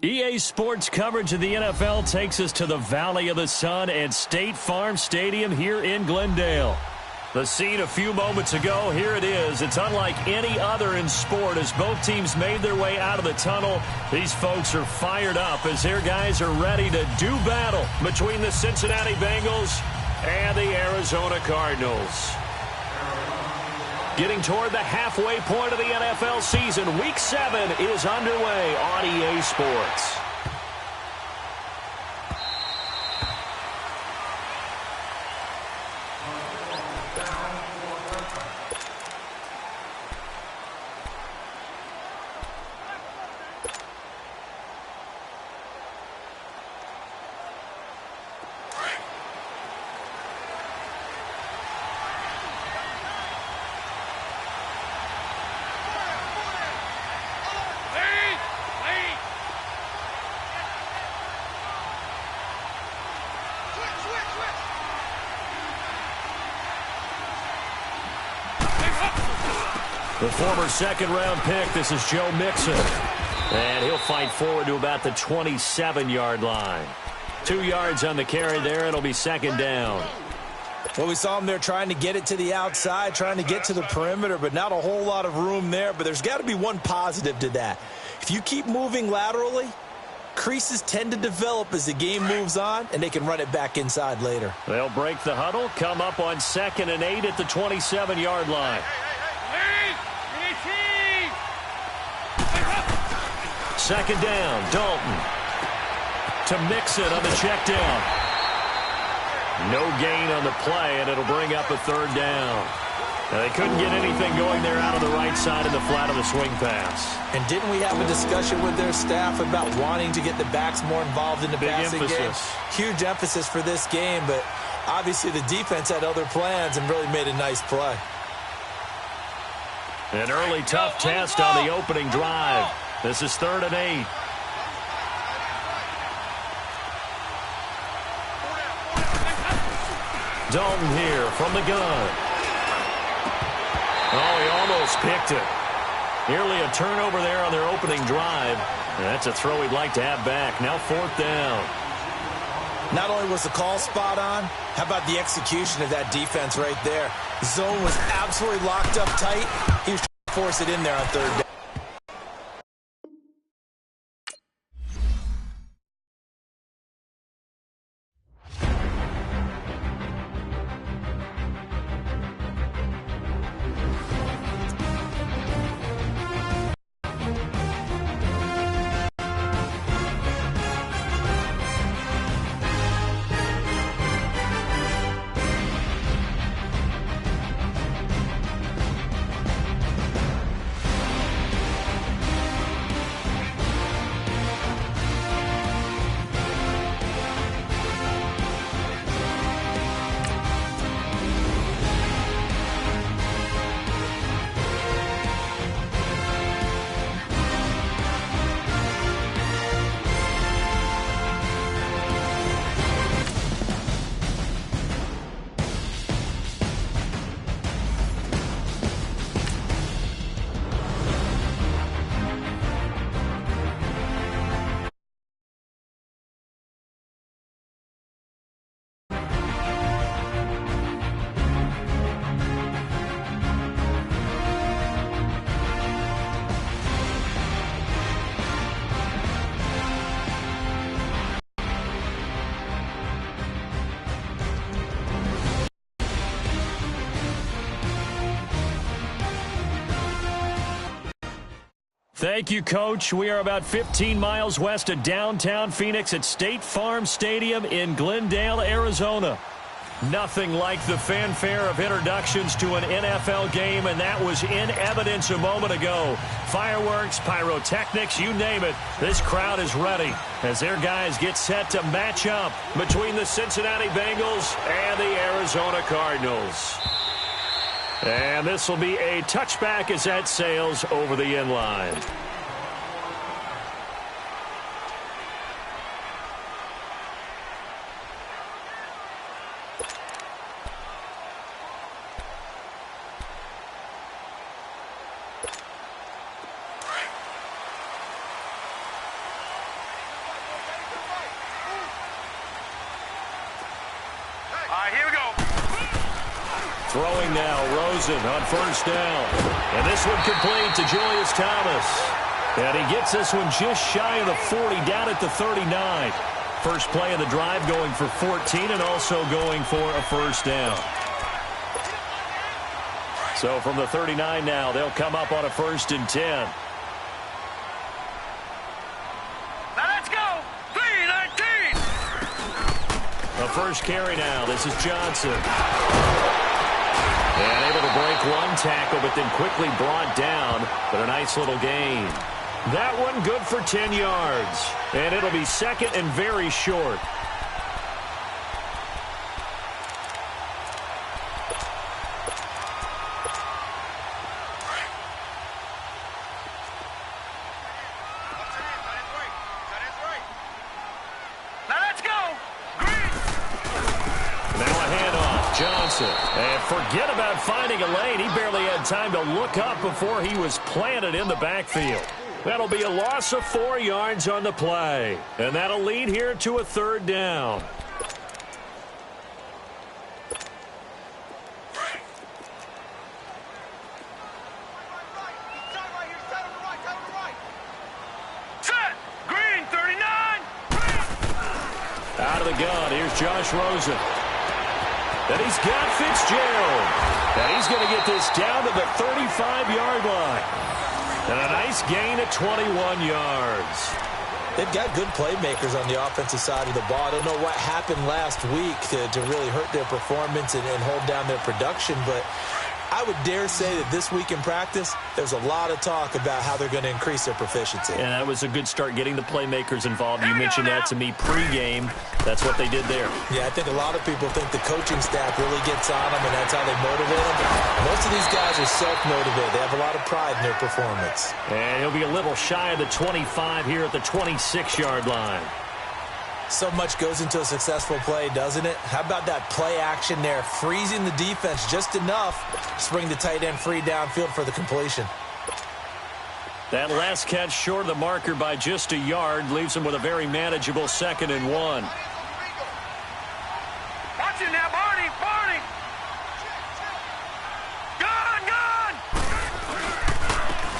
EA Sports coverage of the NFL takes us to the Valley of the Sun and State Farm Stadium here in Glendale. The scene a few moments ago, here it is. It's unlike any other in sport as both teams made their way out of the tunnel. These folks are fired up as their guys are ready to do battle between the Cincinnati Bengals and the Arizona Cardinals. Getting toward the halfway point of the NFL season, Week 7 is underway on EA Sports. The former second-round pick, this is Joe Mixon. And he'll fight forward to about the 27-yard line. 2 yards on the carry there. It'll be second down. Well, we saw him there trying to get it to the outside, trying to get to the perimeter, but not a whole lot of room there. But there's got to be one positive to that. If you keep moving laterally, creases tend to develop as the game moves on, and they can run it back inside later. They'll break the huddle, come up on 2nd and 8 at the 27-yard line. Second down, Dalton. To Mixon on the check down. No gain on the play, and it'll bring up a third down. Now, they couldn't get anything going there out of the right side of the flat of the swing pass. And didn't we have a discussion with their staff about wanting to get the backs more involved in the passing game? Huge emphasis for this game, but obviously the defense had other plans and really made a nice play. An early tough test on the opening drive. This is 3rd and 8. Dalton here from the gun. Oh, he almost picked it. Nearly a turnover there on their opening drive. And that's a throw he'd like to have back. Now 4th down. Not only was the call spot on, how about the execution of that defense right there? The zone was absolutely locked up tight. He was trying to force it in there on 3rd down. Thank you, Coach. We are about 15 miles west of downtown Phoenix at State Farm Stadium in Glendale, Arizona. Nothing like the fanfare of introductions to an NFL game, and that was in evidence a moment ago. Fireworks, pyrotechnics, you name it. This crowd is ready as their guys get set to match up between the Cincinnati Bengals and the Arizona Cardinals. And this will be a touchback as that sails over the end line. Throwing now, Rosen on first down. And this one complete to Julius Thomas. And he gets this one just shy of the 40, down at the 39. First play of the drive going for 14 and also going for a first down. So from the 39 now, they'll come up on a 1st and 10. Now let's go! 3-19! A first carry now. This is Johnson. And able to break one tackle, but then quickly brought down. But a nice little gain. That one good for 10 yards. And it'll be 2nd and very short. And forget about finding a lane. He barely had time to look up before he was planted in the backfield. That'll be a loss of 4 yards on the play. And that'll lead here to a 3rd down. Set! Green, 39! Out of the gun, here's Josh Rosen. And he's got Fitzgerald. And he's going to get this down to the 35-yard line. And a nice gain at 21 yards. They've got good playmakers on the offensive side of the ball. I don't know what happened last week to really hurt their performance and hold down their production, but I would dare say that this week in practice, there's a lot of talk about how they're going to increase their proficiency. And that was a good start, getting the playmakers involved. You mentioned that to me pregame. That's what they did there. Yeah, I think a lot of people think the coaching staff really gets on them, and that's how they motivate them. Most of these guys are self-motivated. They have a lot of pride in their performance. And he'll be a little shy of the 25 here at the 26-yard line. So much goes into a successful play, doesn't it? How about that play action there, freezing the defense just enough to bring the tight end free downfield for the completion. That last catch short of the marker by just a yard leaves him with a very manageable 2nd and 1. Watch it now, Barney! Barney! Gone!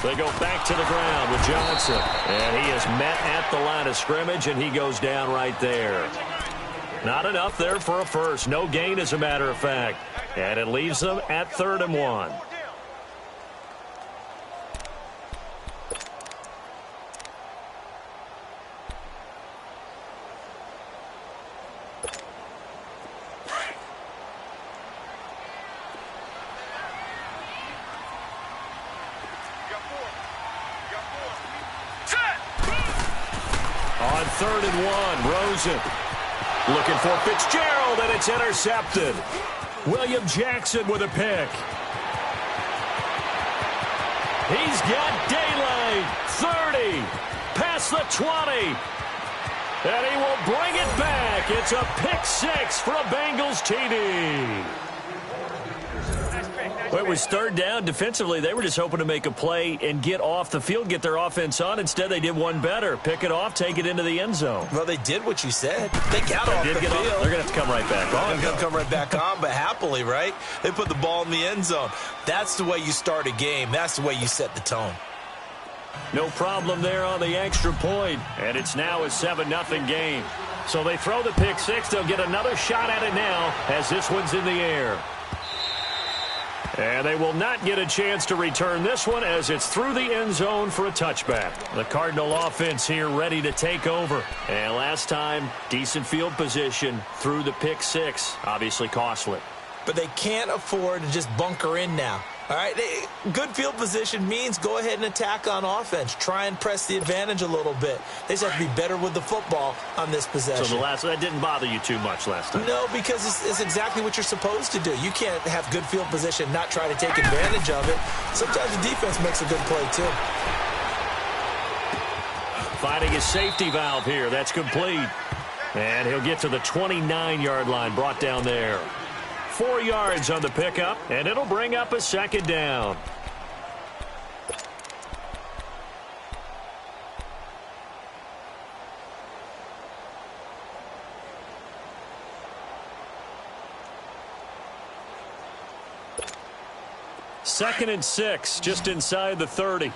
They go back to the ground with Johnson. And he is met at the line of scrimmage, and he goes down right there. Not enough there for a first. No gain, as a matter of fact. And it leaves them at 3rd and 1. On 3rd and 1, Rosen looking for Fitzgerald, and it's intercepted. William Jackson with a pick. He's got daylight. 30, past the 20. And he will bring it back. It's a pick 6 for a Bengals TD. Well, it was 3rd down. Defensively, they were just hoping to make a play and get off the field, get their offense on. Instead, they did one better. Pick it off, take it into the end zone. Well, they did what you said. They got off the field. They're going to have to come right back on. They're going to come right back on, but happily, right? They put the ball in the end zone. That's the way you start a game. That's the way you set the tone. No problem there on the extra point. And it's now a 7-0 game. So they throw the pick 6. They'll get another shot at it now as this one's in the air. And they will not get a chance to return this one as it's through the end zone for a touchback. The Cardinal offense here ready to take over. And last time, decent field position through the pick 6. Obviously costly. But they can't afford to just bunker in now. All right, good field position means go ahead and attack on offense. Try and press the advantage a little bit. They just have to be better with the football on this possession. So that didn't bother you too much last time? No, because it's exactly what you're supposed to do. You can't have good field position, not try to take advantage of it. Sometimes the defense makes a good play, too. Finding his safety valve here. That's complete. And he'll get to the 29-yard line, brought down there. 4 yards on the pickup, and it'll bring up a 2nd down. 2nd and 6, just inside the 30.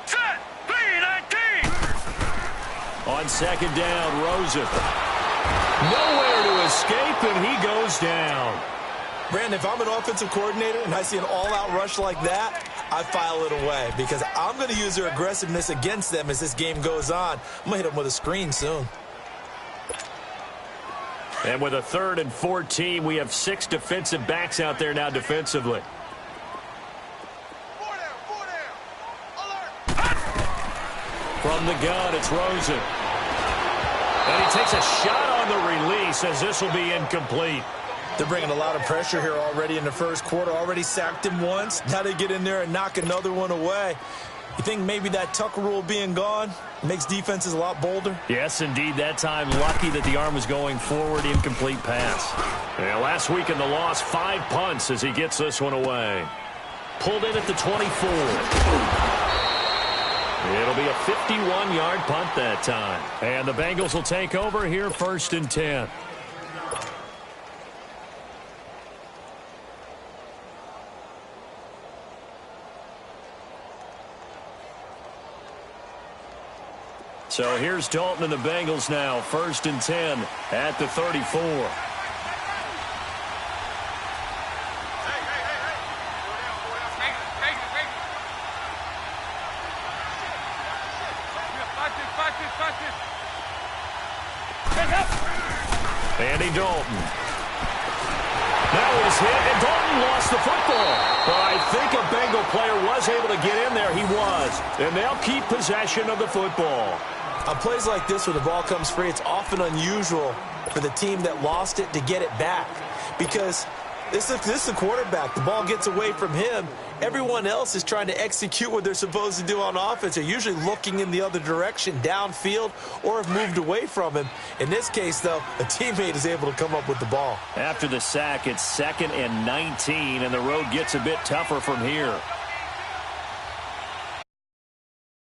Set. 3-19. On 2nd down, Rosen. Nowhere to escape, and he goes down. Brandon, if I'm an offensive coordinator and I see an all-out rush like that, I file it away because I'm going to use their aggressiveness against them as this game goes on. I'm going to hit them with a screen soon. And with a 3rd and 14, we have 6 defensive backs out there now defensively. From the gun, it's Rosen. And he takes a shot on the release as this will be incomplete. They're bringing a lot of pressure here already in the first quarter. Already sacked him once. Now they get in there and knock another one away. You think maybe that Tucker rule being gone makes defenses a lot bolder? Yes, indeed. That time, lucky that the arm was going forward. Incomplete pass. Yeah, last week in the loss, 5 punts as he gets this one away. Pulled in at the 24. It'll be a 51-yard punt that time. And the Bengals will take over here 1st and 10. So here's Dalton and the Bengals now, 1st and 10 at the 34. Andy Dalton. Now he's hit, and Dalton lost the football. But I think a Bengal player was able to get in there. He was. And they'll keep possession of the football. On plays like this where the ball comes free, it's often unusual for the team that lost it to get it back. Because this is the quarterback. The ball gets away from him. Everyone else is trying to execute what they're supposed to do on offense. They're usually looking in the other direction, downfield, or have moved away from him. In this case, though, a teammate is able to come up with the ball. After the sack, it's 2nd and 19, and the road gets a bit tougher from here.